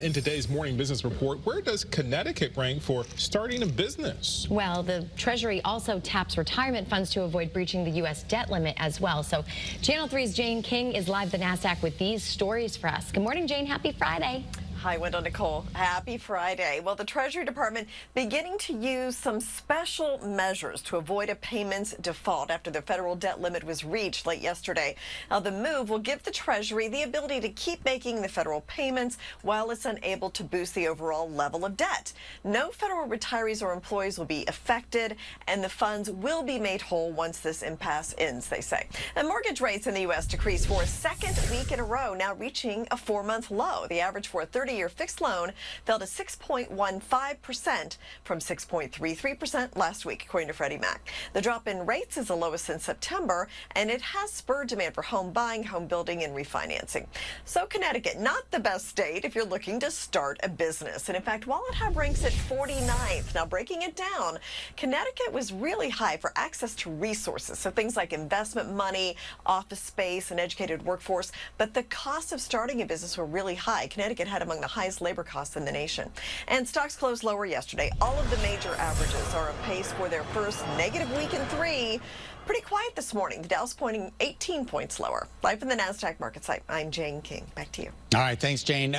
In today's morning business report, where does Connecticut rank for starting a business? Well, the Treasury also taps retirement funds to avoid breaching the U.S. debt limit as well. So Channel 3's Jane King is live at the NASDAQ with these stories for us. Good morning, Jane. Happy Friday. Hi, Wendell, Nicole. Happy Friday. Well, the Treasury Department beginning to use some special measures to avoid a payments default after the federal debt limit was reached late yesterday. Now, the move will give the Treasury the ability to keep making the federal payments while it's unable to boost the overall level of debt. No federal retirees or employees will be affected, and the funds will be made whole once this impasse ends, they say. And mortgage rates in the U.S. decreased for a second week in a row, now reaching a 4-month low. The average for a 30-year fixed loan fell to 6.15% from 6.33% last week, according to Freddie Mac. The drop in rates is the lowest since September, and it has spurred demand for home buying, home building, and refinancing. So Connecticut, not the best state if you're looking to start a business. And in fact, while it ranks at 49th, now breaking it down, Connecticut was really high for access to resources. So things like investment money, office space, and educated workforce. But the costs of starting a business were really high. Connecticut had among the highest labor costs in the nation. And stocks closed lower yesterday. All of the major averages are on pace for their first negative week in 3. Pretty quiet this morning. The Dow's pointing 18 points lower. Live from the NASDAQ market site, I'm Jane King. Back to you. All right, thanks, Jane.